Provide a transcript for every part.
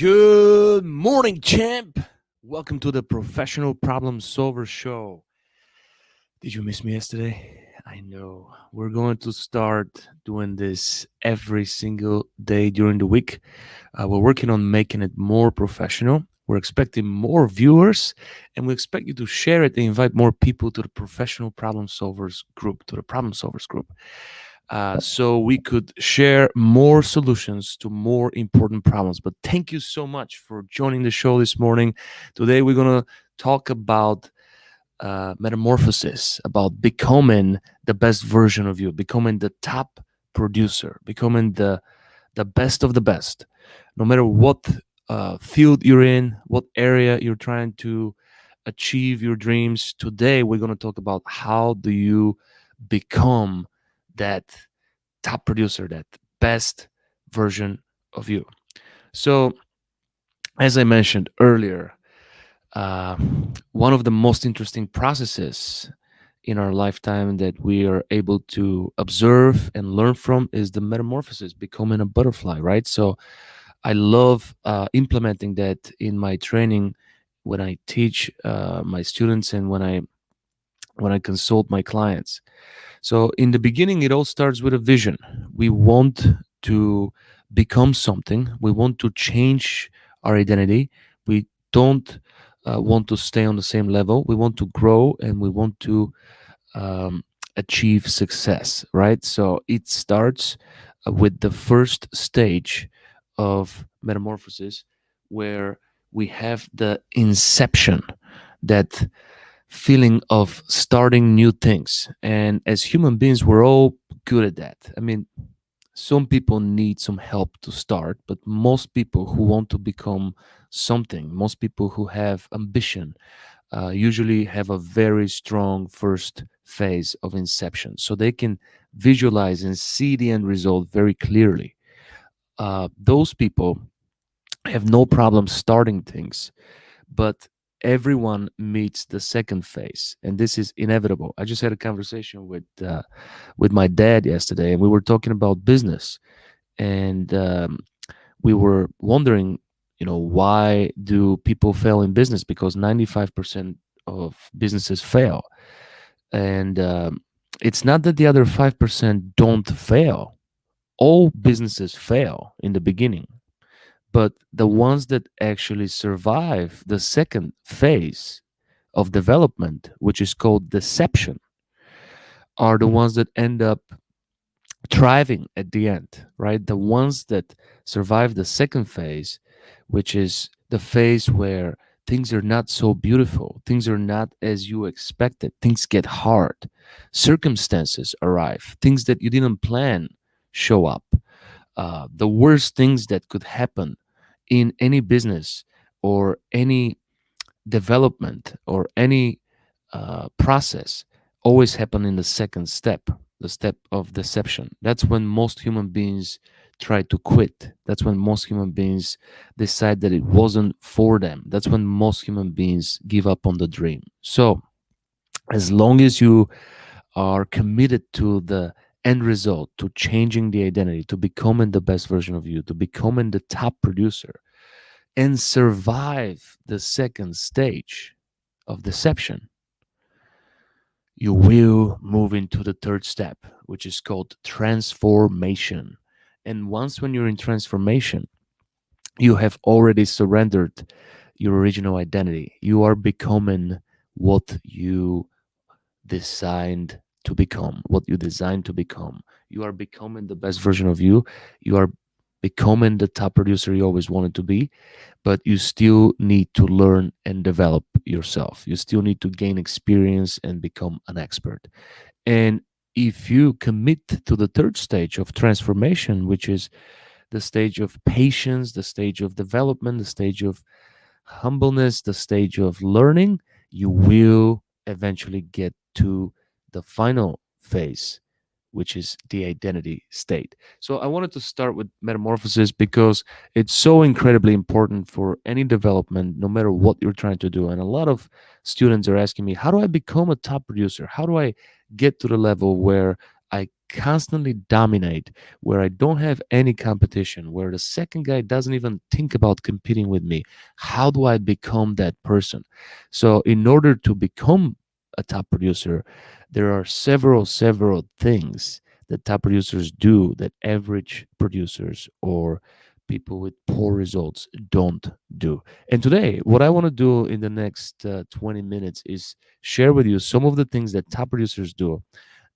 Good morning, champ. Welcome to the Professional Problem Solver Show. Did you miss me yesterday? I know. We're going to start doing this every single day during the week. We're working on making it more professional. We're expecting more viewers, and we expect you to share it and invite more people to the Professional Problem Solvers group, to the Problem Solvers group. So we could share more solutions to more important problems. But thank you so much for joining the show this morning. Today, we're going to talk about metamorphosis, about becoming the best version of you, becoming the top producer, becoming the best of the best, no matter what field you're in, what area you're trying to achieve your dreams. Today, we're going to talk about how do you become that top producer, that best version of you. So, as I mentioned earlier, uh, one of the most interesting processes in our lifetime that we are able to observe and learn from is the metamorphosis, becoming a butterfly, right? So, I love implementing that in my training when I teach my students and when I consult my clients. So, in the beginning, it all starts with a vision. We want to become something, we want to change our identity. We don't want to stay on the same level. We want to grow and we want to um, achieve success, right? So, it starts with the first stage of metamorphosis where we have the inception, that feeling of starting new things. And as human beings, we're all good at that. I mean, some people need some help to start, but most people who want to become something, most people who have ambition, usually have a very strong first phase of inception. So they can visualize and see the end result very clearly. Those people have no problem starting things, but everyone meets the second phase, and this is inevitable. I just had a conversation with my dad yesterday, and we were talking about business, and we were wondering, why do people fail in business? Because 95% of businesses fail, and it's not that the other 5% don't fail. All businesses fail in the beginning, but the ones that actually survive the second phase of development, which is called deception, are the ones that end up thriving at the end, right? The ones that survive the second phase, which is the phase where things are not so beautiful, things are not as you expected, things get hard, circumstances arrive, things that you didn't plan show up. The worst things that could happen in any business or any development or any process always happen in the second step, the step of deception. That's when most human beings try to quit. That's when most human beings decide that it wasn't for them. That's when most human beings give up on the dream. So, as long as you are committed to the end result, to changing the identity, to becoming the best version of you, to becoming the top producer, and survive the second stage of deception, you will move into the third step, which is called transformation. And once when you're in transformation, you have already surrendered your original identity. You are becoming what you designed to become, what you designed to become. You are becoming the best version of you. You are becoming the top producer you always wanted to be, but you still need to learn and develop yourself. You still need to gain experience and become an expert. And if you commit to the third stage of transformation, which is the stage of patience, the stage of development, the stage of humbleness, the stage of learning, you will eventually get to the final phase, which is the identity state. So I wanted to start with metamorphosis because it's so incredibly important for any development, no matter what you're trying to do. And a lot of students are asking me, how do I become a top producer? How do I get to the level where I constantly dominate, where I don't have any competition, where the second guy doesn't even think about competing with me, how do I become that person? So, in order to become a top producer, there are several things that top producers do that average producers or people with poor results don't do. And today, what I want to do in the next 20 minutes is share with you some of the things that top producers do.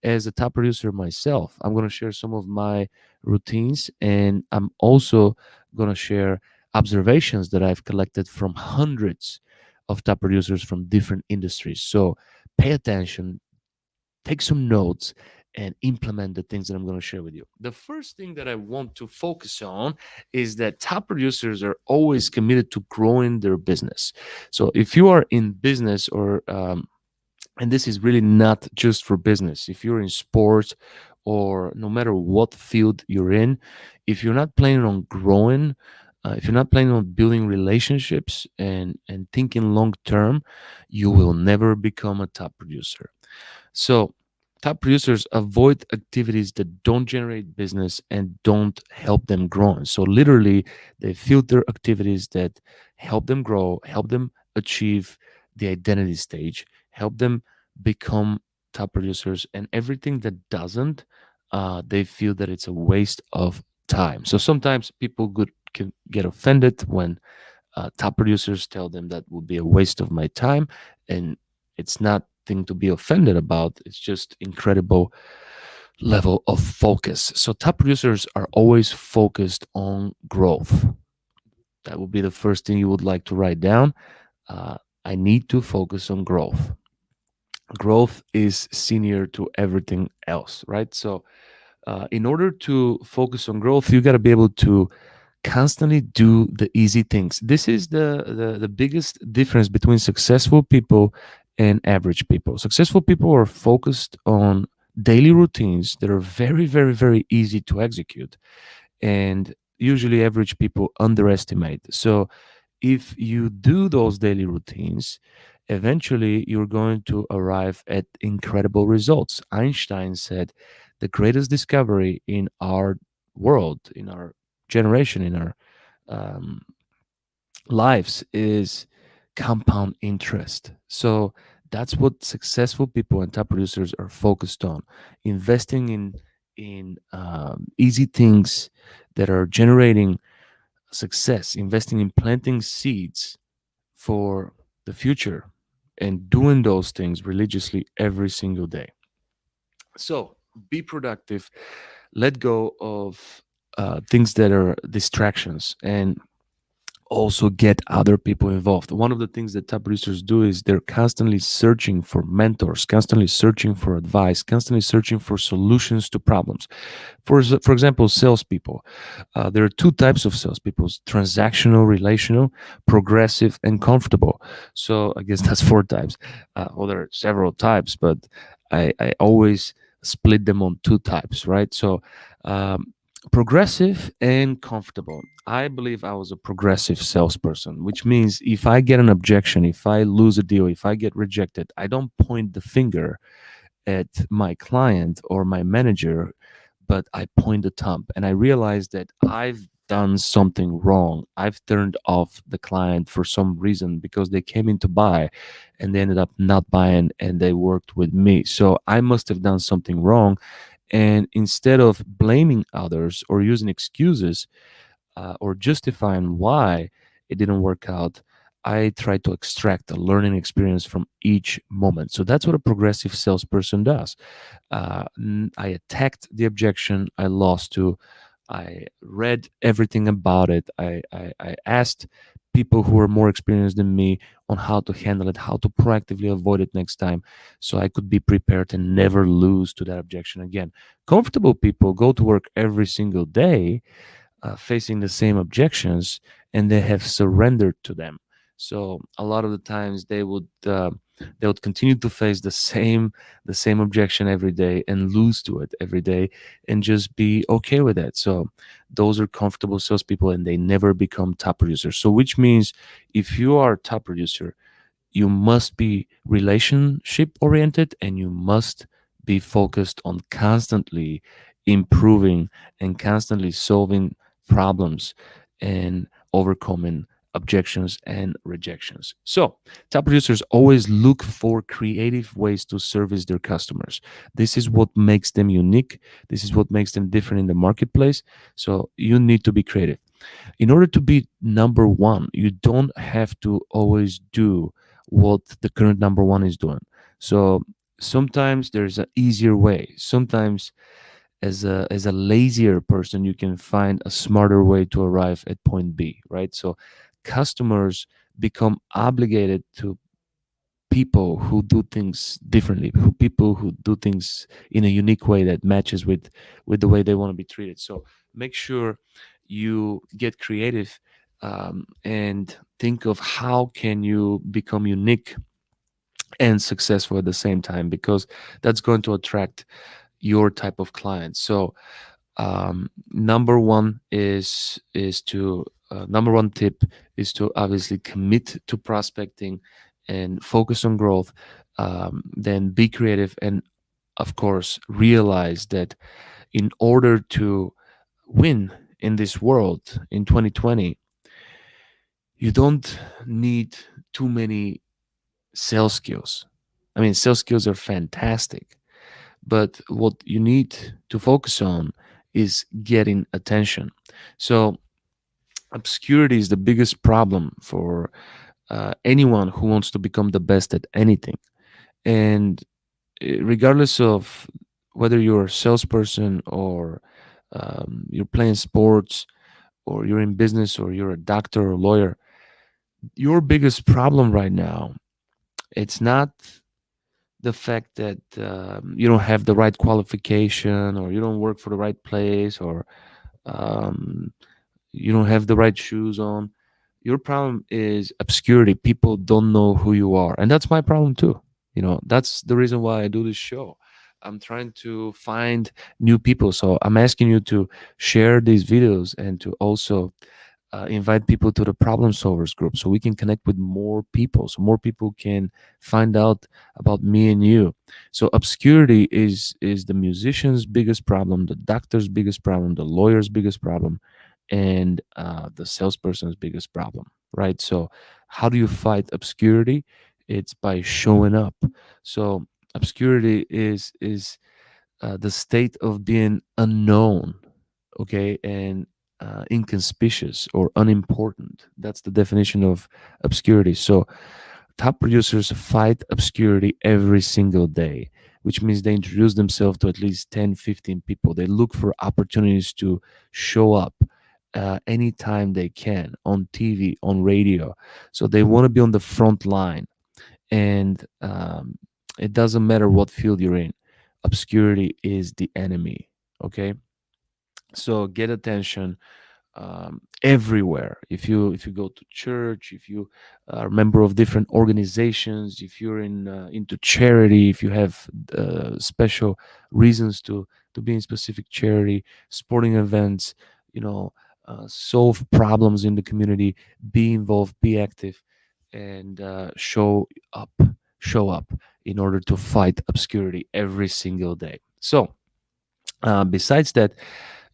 As a top producer myself, I'm going to share some of my routines, and I'm also going to share observations that I've collected from hundreds of top producers from different industries. So pay attention, take some notes, and implement the things that I'm going to share with you. The first thing that I want to focus on is that top producers are always committed to growing their business. So if you are in business, or and this is really not just for business, if you're in sports or no matter what field you're in, if you're not planning on growing, if you're not planning on building relationships and thinking long term, you will never become a top producer. So, top producers avoid activities that don't generate business and don't help them grow. So, literally, they filter activities that help them grow, help them achieve the identity stage, help them become top producers, and everything that doesn't, they feel that it's a waste of time. So, sometimes people can get offended when top producers tell them that would be a waste of my time, and it's not thing to be offended about. It's just incredible level of focus. So top producers are always focused on growth. That would be the first thing you would like to write down. uh, I need to focus on growth. Growth is senior to everything else, right? So in order to focus on growth, you got to be able to constantly do the easy things. This is the biggest difference between successful people and average people. Successful people are focused on daily routines that are very easy to execute, and usually average people underestimate. So if you do those daily routines, eventually you're going to arrive at incredible results. Einstein said the greatest discovery in our world, in our generation, in our um, lives is compound interest. So that's what successful people and top producers are focused on: investing in easy things that are generating success, investing in planting seeds for the future, and doing those things religiously every single day. So be productive, let go of things that are distractions, and also get other people involved. One of the things that top producers do is they're constantly searching for mentors, constantly searching for advice, constantly searching for solutions to problems. For example, salespeople. There are two types of salespeople: transactional, relational, progressive, and comfortable. So I guess that's four types. Well, there are several types, but I always split them on two types, right? So um, progressive and comfortable. I believe I was a progressive salesperson, which means if I get an objection, if I lose a deal, if I get rejected, I don't point the finger at my client or my manager, but I point the thumb, and I realize that I've done something wrong. I've turned off the client for some reason because they came in to buy and they ended up not buying and they worked with me. So I must have done something wrong. And instead of blaming others or using excuses, or justifying why it didn't work out, I try to extract a learning experience from each moment. So that's what a progressive salesperson does. I attacked the objection I lost to. I read everything about it. I asked people who are more experienced than me on how to handle it, how to proactively avoid it next time, so I could be prepared and never lose to that objection again. Comfortable people go to work every single day facing the same objections, and they have surrendered to them. So a lot of the times they would continue to face the same objection every day and lose to it every day and just be okay with that. So those are comfortable salespeople, and they never become top producers. So which means if you are a top producer, you must be relationship oriented and you must be focused on constantly improving and constantly solving problems and overcoming objections and rejections. So, top producers always look for creative ways to service their customers. This is what makes them unique. This is what makes them different in the marketplace. So, you need to be creative. In order to be number one, you don't have to always do what the current number one is doing. So, sometimes there's an easier way. Sometimes as a lazier person, you can find a smarter way to arrive at point B, right? So customers become obligated to people who do things differently, who people who do things in a unique way that matches with the way they want to be treated. So make sure you get creative, and think of how can you become unique and successful at the same time, because that's going to attract your type of clients. So number one is to number one tip is to obviously commit to prospecting and focus on growth. Then be creative, and of course realize that in order to win in this world in 2020, you don't need too many sales skills. I mean, sales skills are fantastic, but what you need to focus on is getting attention. So obscurity is the biggest problem for anyone who wants to become the best at anything. And regardless of whether you're a salesperson or you're playing sports or you're in business or you're a doctor or lawyer, your biggest problem right now, it's not the fact that you don't have the right qualification, or you don't work for the right place, or um, you don't have the right shoes on. Your problem is obscurity. People don't know who you are, and that's my problem too. That's the reason why I do this show. I'm trying to find new people, so I'm asking you to share these videos and to also invite people to the problem solvers group, so we can connect with more people, so more people can find out about me and you. So obscurity is the musician's biggest problem, the doctor's biggest problem, the lawyer's biggest problem, and the salesperson's biggest problem, right? So how do you fight obscurity? It's by showing up. So obscurity is the state of being unknown, okay, and inconspicuous or unimportant. That's the definition of obscurity. So top producers fight obscurity every single day, which means they introduce themselves to at least 10, 15 people. They look for opportunities to show up anytime they can, on TV, on radio. So they want to be on the front line. And it doesn't matter what field you're in, obscurity is the enemy. Okay. So get attention everywhere. If you go to church, if you are a member of different organizations, if you're into charity, if you have special reasons to be in specific charity, sporting events, solve problems in the community, be involved, be active, and show up in order to fight obscurity every single day. So besides that,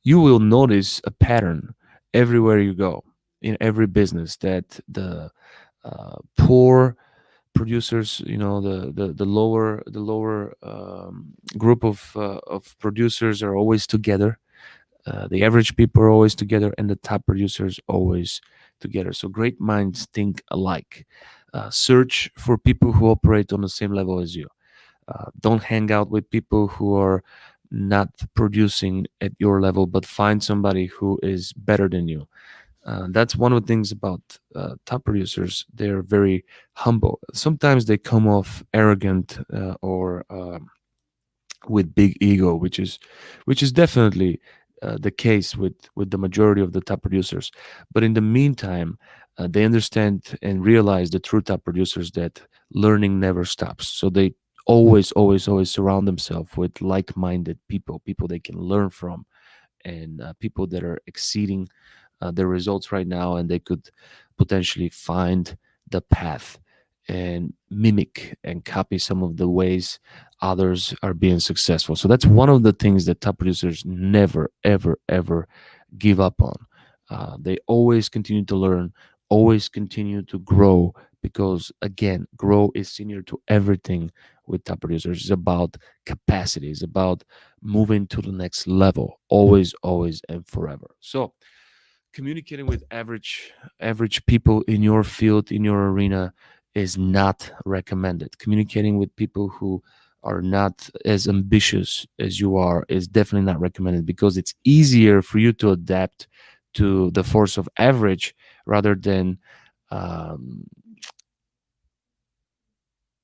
you will notice a pattern everywhere you go, in every business, that the poor producers, the lower group of producers are always together. The average people are always together, and the top producers always together. So great minds think alike. Search for people who operate on the same level as you. Don't hang out with people who are not producing at your level, but find somebody who is better than you. That's one of the things about top producers. They're very humble. Sometimes they come off arrogant, or with big ego, which is definitely the case with the majority of the top producers. But in the meantime, they understand and realize, the true top producers, that learning never stops. So they always surround themselves with like-minded people they can learn from, and people that are exceeding their results right now, and they could potentially find the path and mimic and copy some of the ways others are being successful. So that's one of the things that top producers never, ever, ever give up on. They always continue to learn, always continue to grow, because again, grow is senior to everything with top producers. It's about capacity, it's about moving to the next level, always, always, and forever. So communicating with average people in your field, in your arena, is not recommended. Communicating with people who are not as ambitious as you are is definitely not recommended, because it's easier for you to adapt to the force of average rather than um,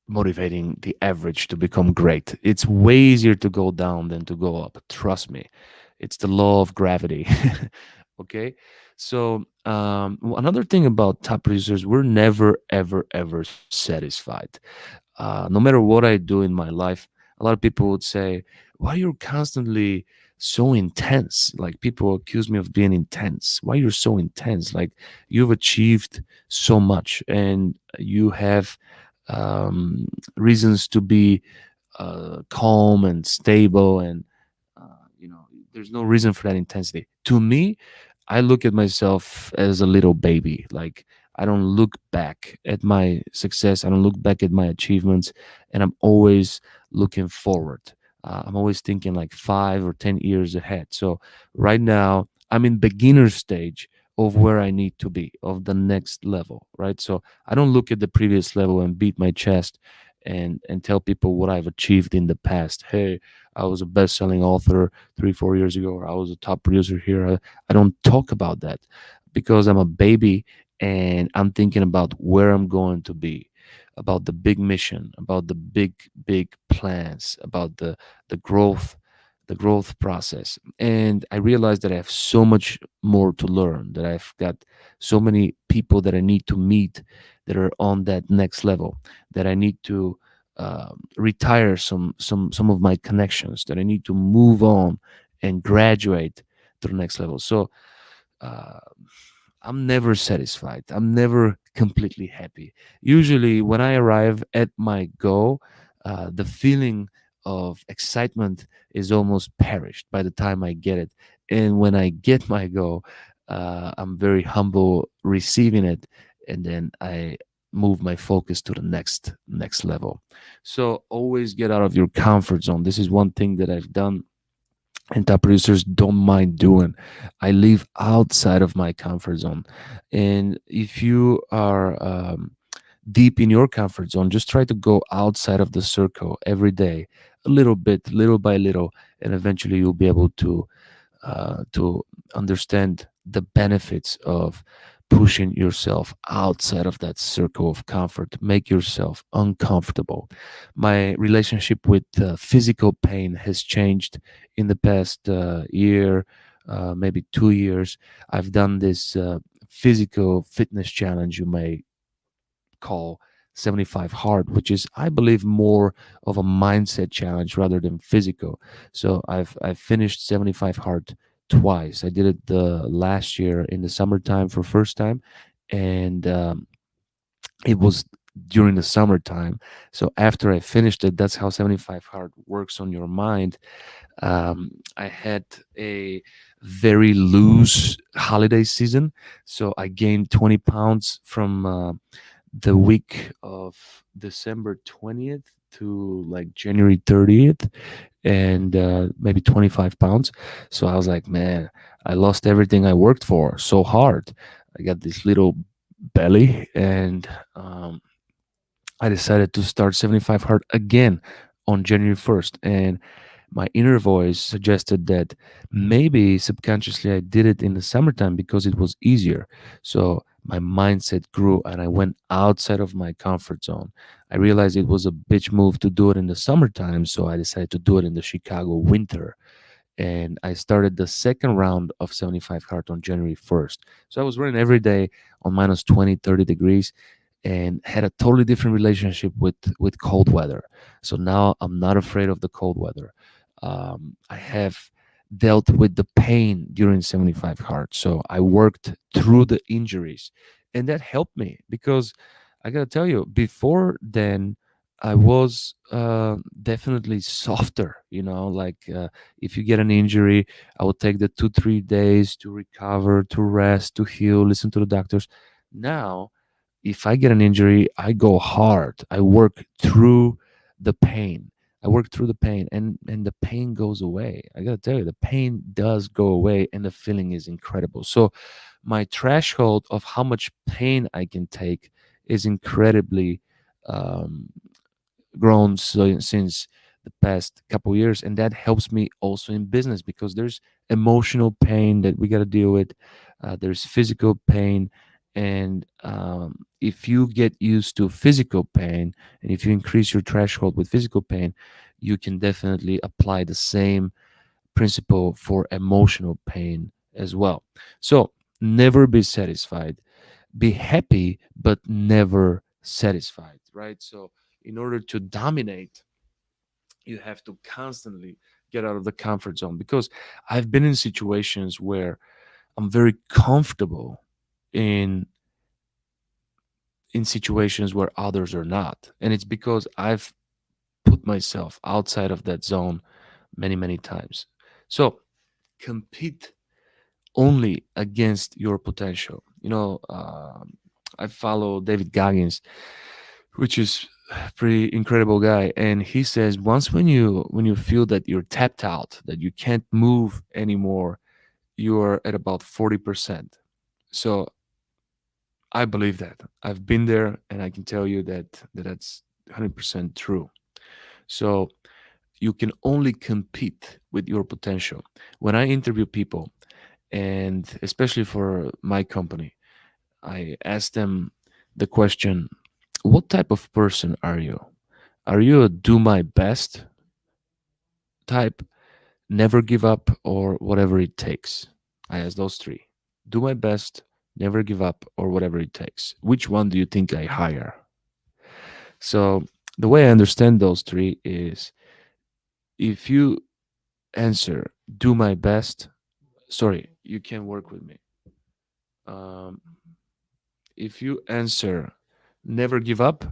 motivating the average to become great. It's way easier to go down than to go up. Trust me. It's the law of gravity. Okay. So, another thing about top producers, we're never, ever, ever satisfied. No matter what I do in my life, a lot of people would say, why you're constantly so intense? Like, people accuse me of being intense. Why you're so intense? Like, you've achieved so much and you have reasons to be calm and stable, and you know, there's no reason for that intensity. To me, I look at myself as a little baby. Like, I don't look back at my success, I don't look back at my achievements, and I'm always looking forward. I'm always thinking like 5 or 10 years ahead. So right now I'm in beginner stage of where I need to be, of the next level, right? So I don't look at the previous level and beat my chest and tell people what I've achieved in the past. Hey, I was a best-selling author 3 4 years ago, or I was a top producer here. I don't talk about that, because I'm a baby and I'm thinking about where I'm going to be, about the big mission, about the big plans, about the growth, the growth process. And I realized that I have so much more to learn, that I've got so many people that I need to meet that are on that next level, that I need to retire some of my connections, that I need to move on and graduate to the next level. So uh, I'm never satisfied. I'm never completely happy. Usually, when I arrive at my goal, the feeling of excitement is almost perished by the time I get it. And when I get my goal, I'm very humble receiving it, and then I move my focus to the next level. So always get out of your comfort zone. This is one thing that I've done and top producers don't mind doing. I live outside of my comfort zone. And if you are deep in your comfort zone, just try to go outside of the circle every day, a little bit, little by little, and eventually you'll be able to understand the benefits of pushing yourself outside of that circle of comfort. Make yourself uncomfortable. My relationship with physical pain has changed in the past year, maybe 2 years. I've done this physical fitness challenge, you may call 75 hard, which is, I believe, more of a mindset challenge rather than physical. So I've finished 75 hard twice. I did it the last year in the summertime for first time, and it was during the summertime. So after I finished it, that's how 75 hard works on your mind. I had a very loose holiday season, so I gained 20 pounds from the week of December 20th to like January 30th, and maybe 25 pounds. So I was like, man, I lost everything I worked for so hard. I got this little belly, and I decided to start 75 hard again on January 1st. And my inner voice suggested that maybe subconsciously I did it in the summertime because it was easier. So my mindset grew and I went outside of my comfort zone. I realized it was a bitch move to do it in the summertime. So I decided to do it in the Chicago winter. And I started the second round of 75 hard on January 1st. So I was running every day on minus 20, 30 degrees, and had a totally different relationship with cold weather. So now I'm not afraid of the cold weather. I have dealt with the pain during 75 hard, so I worked through the injuries, and that helped me because I gotta tell you, before then, I was definitely softer. Like if you get an injury, I would take the 2 3 days to recover, to rest, to heal, listen to the doctors. Now, if I get an injury, I go hard. I work through the pain. I work through the pain, and the pain goes away. I gotta tell you, the pain does go away, and the feeling is incredible. So, my threshold of how much pain I can take is incredibly um, grown since the past couple years, and that helps me also in business because there's emotional pain that we got to deal with. There's physical pain, and if you get used to physical pain, and if you increase your threshold with physical pain, you can definitely apply the same principle for emotional pain as well. So never be satisfied, be happy but never satisfied, right? So in order to dominate, you have to constantly get out of the comfort zone, because I've been in situations where I'm very comfortable in situations where others are not, and it's because I've put myself outside of that zone many times. So compete only against your potential. I follow David Goggins, which is a pretty incredible guy, and he says once when you feel that you're tapped out, that you can't move anymore, you are at about 40%. So I believe that. I've been there, and I can tell you that's 100% true. So you can only compete with your potential. When I interview people, and especially for my company, I ask them the question, what type of person are you? Are you a do my best type, never give up, or whatever it takes? I ask those three: do my best, never give up, or whatever it takes. Which one do you think I hire? So the way I understand those three is, if you answer do my best, sorry, you can work with me. Um, if you answer never give up,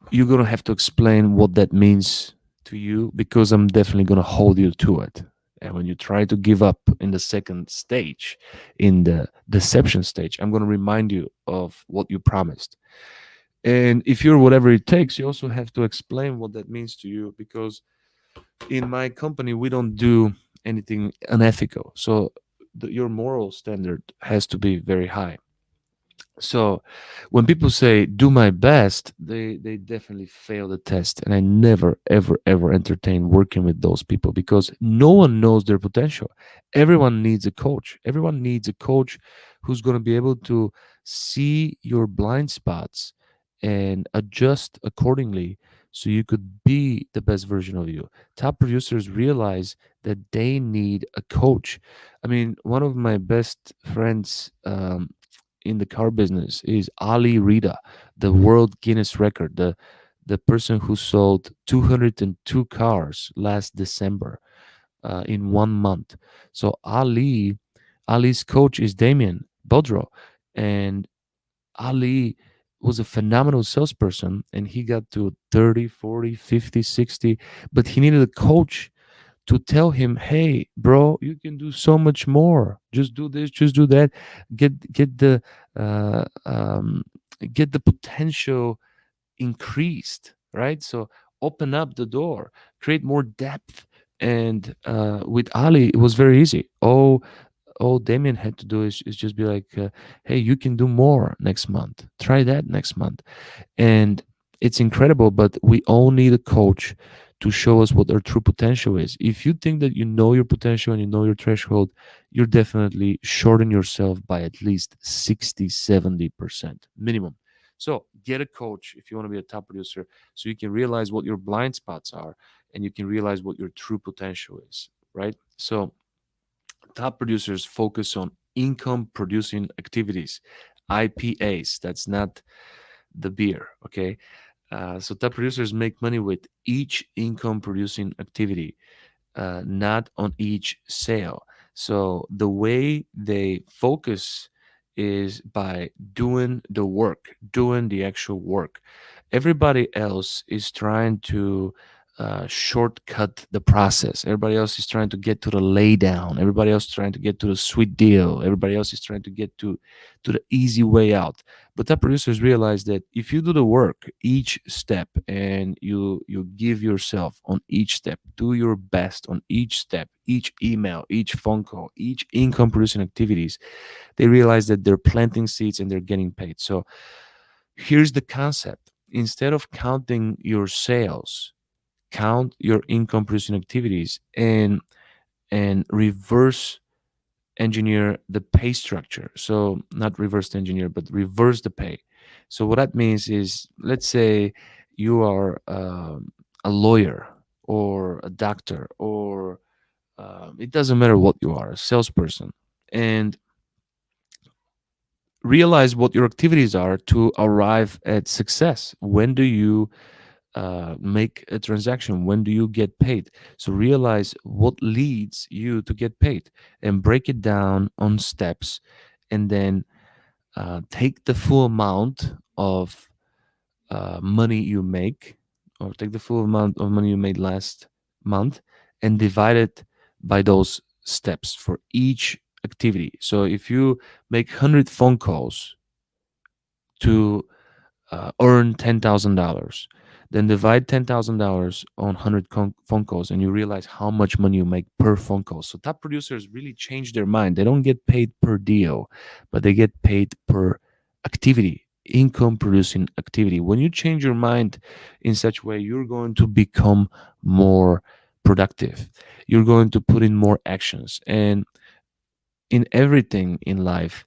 you're gonna have to explain what that means to you, because I'm definitely gonna hold you to it. And when you try to give up in the second stage, in the deception stage, I'm gonna remind you of what you promised. And if you're whatever it takes, you also have to explain what that means to you, because in my company we don't do anything unethical. So your moral standard has to be very high. So when people say do my best, they definitely fail the test, and I never ever entertain working with those people, because no one knows their potential. Everyone needs a coach. Everyone needs a coach who's going to be able to see your blind spots and adjust accordingly, so you could be the best version of you. Top producers realize that they need a coach. I mean, one of my best friends in the car business is Ali Rida, the world Guinness record, the person who sold 202 cars last December in 1 month. So Ali's coach is Damien Bodro, and Ali was a phenomenal salesperson, and he got to 30, 40, 50, 60, but he needed a coach to tell him, hey bro, you can do so much more, just do this, just do that, get the uh, um, get the potential increased, right? So open up the door, create more depth. And with Ali it was very easy. All Damien had to do is just be like, hey, you can do more next month, try that next month. And it's incredible, but we all need a coach to show us what our true potential is. If you think that you know your potential and you know your threshold, you're definitely shorting yourself by at least 60, 70% minimum. So get a coach if you want to be a top producer, so you can realize what your blind spots are, and you can realize what your true potential is, right? So top producers focus on income producing activities, IPAs. That's not the beer, okay? So top producers make money with each income producing activity, not on each sale. So the way they focus is by doing the work, doing the actual work. Everybody else is trying to shortcut the process. Everybody else is trying to get to the lay down. Everybody else is trying to get to the sweet deal. Everybody else is trying to get to the easy way out. But top producers realize that if you do the work each step, and you give yourself on each step, do your best on each step, each email, each phone call, each income producing activities, they realize that they're planting seeds and they're getting paid. So here's the concept: instead of counting your sales, count your income producing activities, and reverse engineer the pay structure. So not reverse engineer, but reverse the pay. So what that means is, let's say you are a lawyer or a doctor, or it doesn't matter what you are, a salesperson, and realize what your activities are to arrive at success. When do you make a transaction? When do you get paid? So realize what leads you to get paid, and break it down on steps, and then take the full amount of money you make, or take the full amount of money you made last month, and divide it by those steps for each activity. So if you make 100 phone calls to earn $10,000, then divide $10,000 on 100 phone calls, and you realize how much money you make per phone call. So top producers really change their mind. They don't get paid per deal, but they get paid per activity, income producing activity. When you change your mind in such a way, you're going to become more productive. You're going to put in more actions. And in everything in life,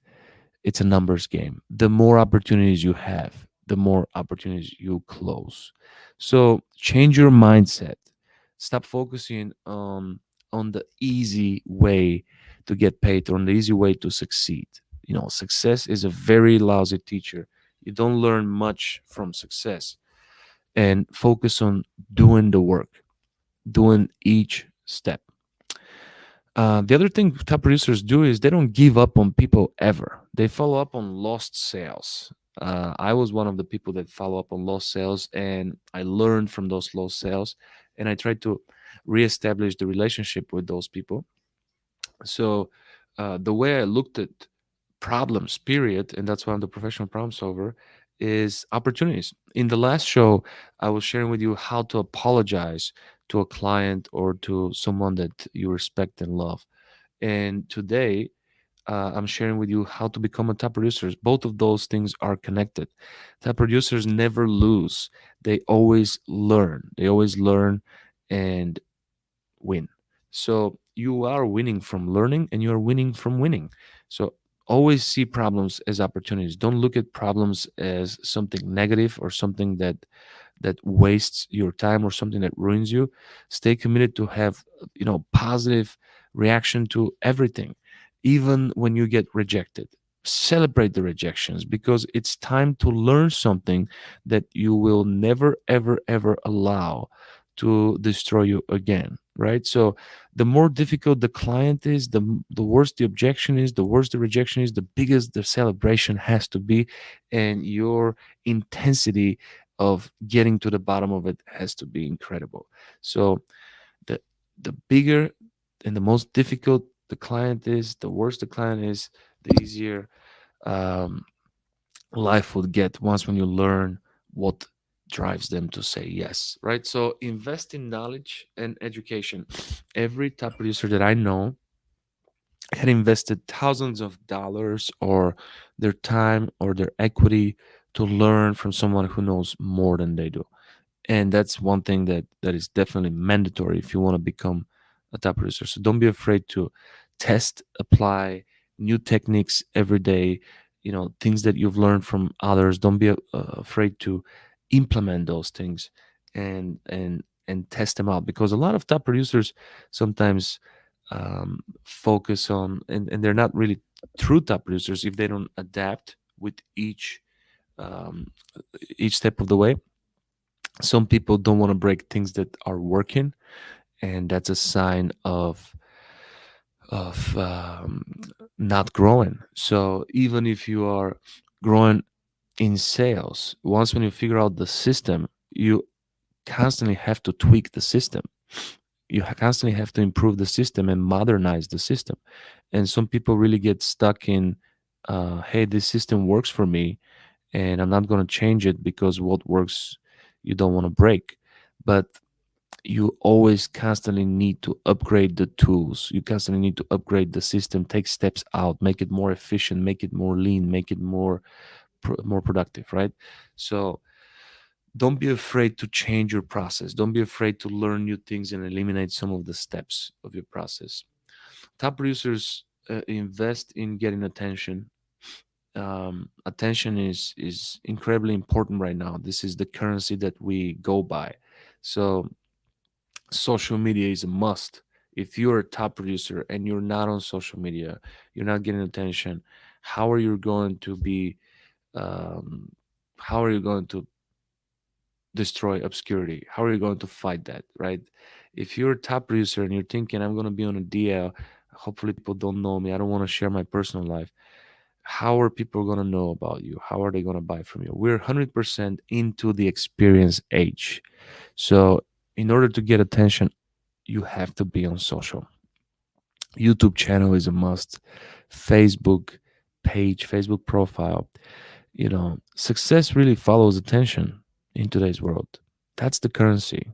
it's a numbers game. The more opportunities you have, the more opportunities you close. So change your mindset. Stop focusing on the easy way to get paid, or on the easy way to succeed. You know, success is a very lousy teacher. You don't learn much from success. And focus on doing the work, doing each step. The other thing top producers do is they don't give up on people ever. They follow up on lost sales. I was one of the people that follow up on lost sales, and I learned from those lost sales, and I tried to reestablish the relationship with those people. So the way I looked at problems, period, and that's why I'm the professional problem solver, is opportunities. In the last show, I was sharing with you how to apologize to a client or to someone that you respect and love. And today, I'm sharing with you how to become a top producer. Both of those things are connected. Top producers never lose. They always learn. They always learn and win. So you are winning from learning, and you are winning from winning. So always see problems as opportunities. Don't look at problems as something negative, or something that wastes your time, or something that ruins you. Stay committed to have, positive reaction to everything, even when you get rejected. Celebrate the rejections, because it's time to learn something that you will never ever ever allow to destroy you again, right? So the more difficult the client is, the worse the objection is, the worse the rejection is, the biggest the celebration has to be, and your intensity of getting to the bottom of it has to be incredible. So the the bigger and the most difficult the client is, the worse the client is, the easier um, life would get once when you learn what drives them to say yes, right? So invest in knowledge and education. Every top producer that I know had invested thousands of dollars, or their time or their equity, to learn from someone who knows more than they do. And that's one thing that is definitely mandatory if you want to become a top producer. So don't be afraid to test, apply new techniques every day, things that you've learned from others. Don't be afraid to implement those things, and test them out, because a lot of top producers sometimes focus on, and they're not really true top producers if they don't adapt with um, each step of the way. Some people don't want to break things that are working, and that's a sign of not growing. So even if you are growing in sales, once when you figure out the system, you constantly have to tweak the system. You constantly have to improve the system and modernize the system. And some people really get stuck in, hey, this system works for me, and I'm not going to change it because what works you don't want to break. But you always constantly need to upgrade the tools. You constantly need to upgrade the system, take steps out, make it more efficient, make it more lean, make it more productive, right? So don't be afraid to change your process. Don't be afraid to learn new things and eliminate some of the steps of your process. Top producers invest in getting attention. Attention is incredibly important right now. This is the currency that we go by. So social media is a must. If you're a top producer and you're not on social media, you're not getting attention. How are you going to be? Um, how are you going to destroy obscurity? How are you going to fight that, right? If you're a top producer and you're thinking, I'm going to be on a DL, hopefully people don't know me, I don't want to share my personal life. How are people going to know about you? How are they going to buy from you? We're 100% into the experience age. So, in order to get attention, you have to be on social. YouTube channel is a must. Facebook page, Facebook profile. Success really follows attention in today's world. That's the currency.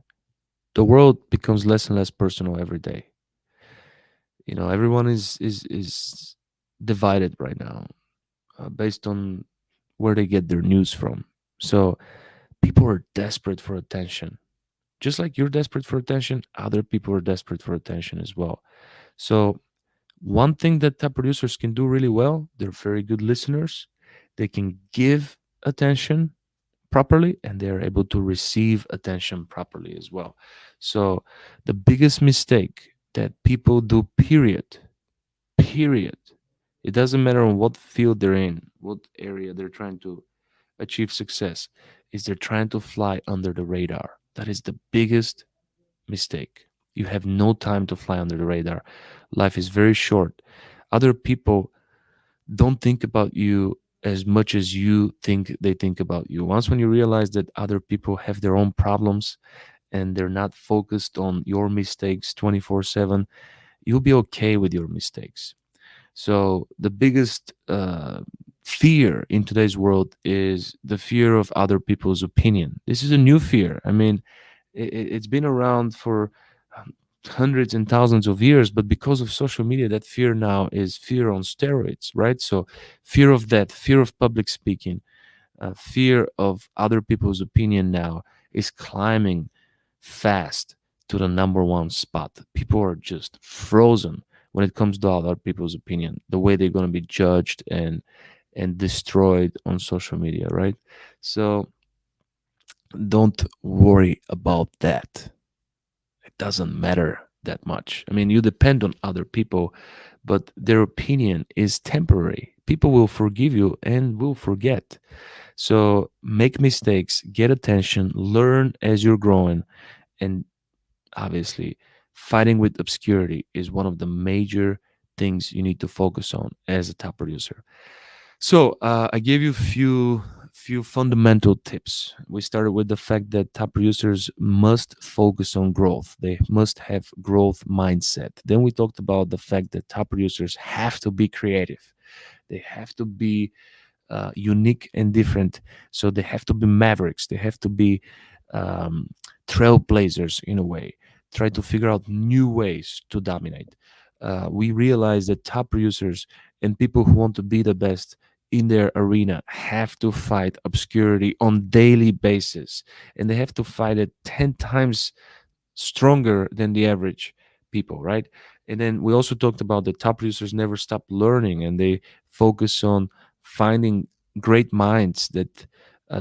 The world becomes less and less personal every day. Everyone is divided right now, based on where they get their news from. So people are desperate for attention. Just like you're desperate for attention, other people are desperate for attention as well. So one thing that top producers can do really well, they're very good listeners. They can give attention properly and they're able to receive attention properly as well. So the biggest mistake that people do, period, it doesn't matter on what field they're in, what area they're trying to achieve success, is they're trying to fly under the radar. That is the biggest mistake. You have no time to fly under the radar. Life is very short. Other people don't think about you as much as you think they think about you. Once when you realize that other people have their own problems and they're not focused on your mistakes 24/7, you'll be okay with your mistakes. So the biggest fear in today's world is the fear of other people's opinion. This is a new fear. I mean, it's been around for um, hundreds and thousands of years, but because of social media, that fear now is fear on steroids, right? So fear of that, fear of public speaking, fear of other people's opinion now is climbing fast to the number one spot. People are just frozen when it comes to other people's opinion, the way they're going to be judged and destroyed on social media, right? So don't worry about that. It doesn't matter that much. I mean, you depend on other people, but their opinion is temporary. People will forgive you and will forget. So make mistakes, get attention, learn as you're growing, and obviously, fighting with obscurity is one of the major things you need to focus on as a top producer. So I gave you few fundamental tips. We started with the fact that top producers must focus on growth. They must have growth mindset. Then we talked about the fact that top producers have to be creative. They have to be unique and different. So they have to be mavericks. They have to be um, trailblazers in a way. Try to figure out new ways to dominate. We realize that top producers and people who want to be the best in their arena have to fight obscurity on daily basis, and they have to fight it 10 times stronger than the average people, right? And then we also talked about the top producers never stop learning and they focus on finding great minds that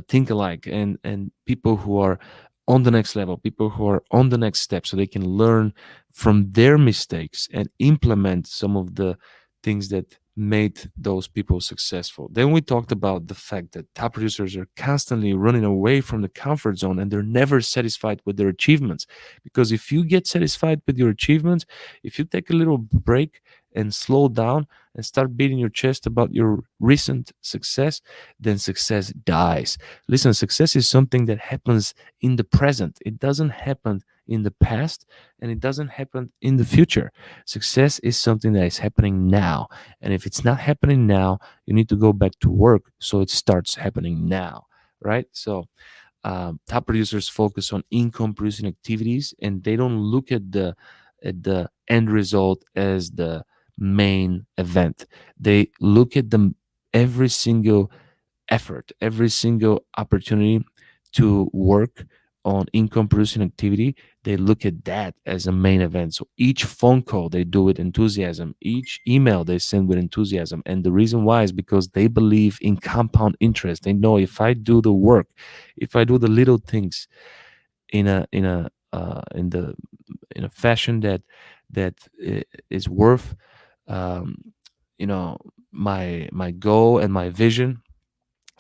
think alike and people who are on the next level, people who are on the next step, so they can learn from their mistakes and implement some of the things that made those people successful. Then we talked about the fact that top producers are constantly running away from the comfort zone and they're never satisfied with their achievements. Because if you get satisfied with your achievements, if you take a little break and slow down and start beating your chest about your recent success, then success dies. Listen, success is something that happens in the present. It doesn't happen in the past, and it doesn't happen in the future. Success is something that is happening now. And if it's not happening now, you need to go back to work so it starts happening now, right? So top producers focus on income producing activities, and they don't look at the end result as the main event. They look at them every single effort, every single opportunity to work on income producing activity. They look at that as a main event. So each phone call they do with enthusiasm, each email they send with enthusiasm. And the reason why is because they believe in compound interest. They know if I do the work, if I do the little things in a fashion that is worth um, my goal and my vision,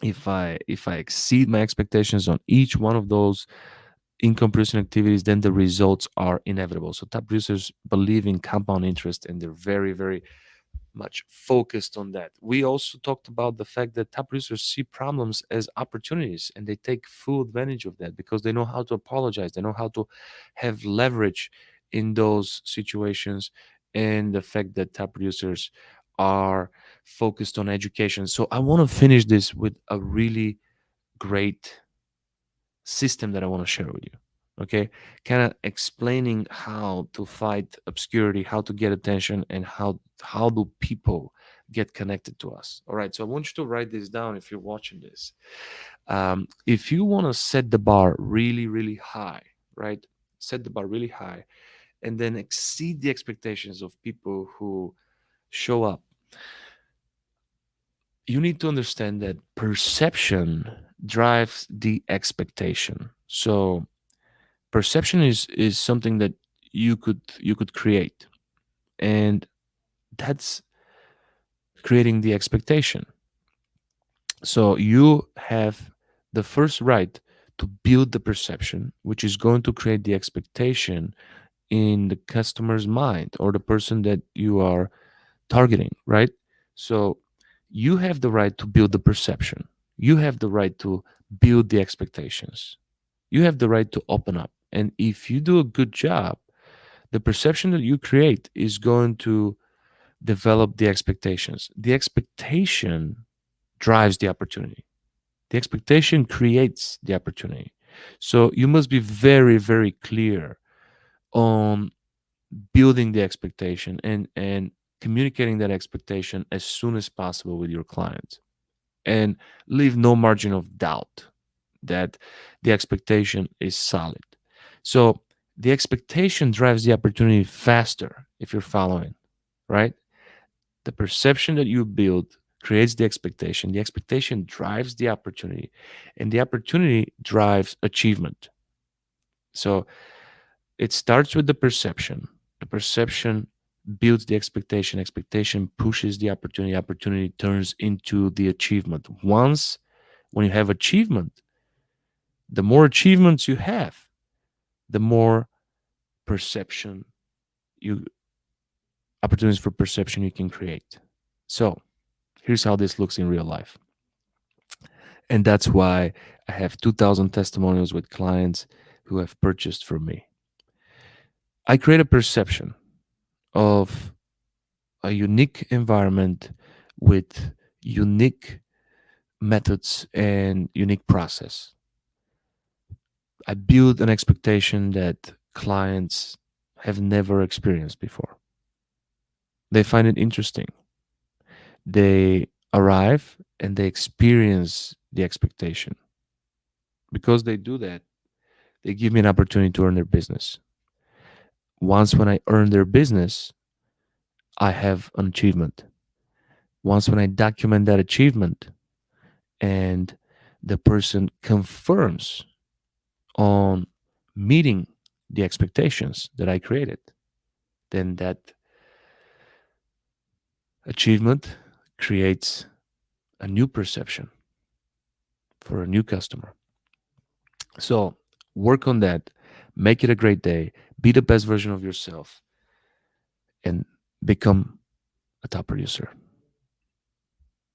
if I exceed my expectations on each one of those income producing activities, then the results are inevitable. So top producers believe in compound interest, and they're very, very much focused on that. We also talked about the fact that top producers see problems as opportunities, and they take full advantage of that because they know how to apologize, they know how to have leverage in those situations, and the fact that top producers are focused on education. So I want to finish this with a really great system that I want to share with you. Okay, kind of explaining how to fight obscurity, how to get attention, and how do people get connected to us. All right, so I want you to write this down if you're watching this. If you want to set the bar really, really high, right? Set the bar really high, and then exceed the expectations of people who show up. You need to understand that perception drives the expectation. So perception is something that you could create, and that's creating the expectation. So you have the first right to build the perception, which is going to create the expectation in the customer's mind or the person that you are targeting, right? So you have the right to build the perception, you have the right to build the expectations, you have the right to open up. And if you do a good job, the perception that you create is going to develop the expectations. The expectation drives the opportunity. The expectation creates the opportunity. So you must be very, very clear on building the expectation and communicating that expectation as soon as possible with your client, and leave no margin of doubt that the expectation is solid. So the expectation drives the opportunity faster if you're following, right? The perception that you build creates the expectation drives the opportunity, and the opportunity drives achievement. So it starts with the perception. The perception builds the expectation, expectation pushes the opportunity, opportunity turns into the achievement. Once, when you have achievement, the more achievements you have, the more perception you opportunities for perception you can create. So here's how this looks in real life. And that's why I have 2,000 testimonials with clients who have purchased from me. I create a perception of a unique environment with unique methods and unique process. I build an expectation that clients have never experienced before. They find it interesting. They arrive and they experience the expectation. Because they do that, they give me an opportunity to earn their business. Once, when I earn their business, I have an achievement. Once, when I document that achievement and the person confirms on meeting the expectations that I created, then that achievement creates a new perception for a new customer. So work on that, make it a great day, be the best version of yourself, and become a top producer.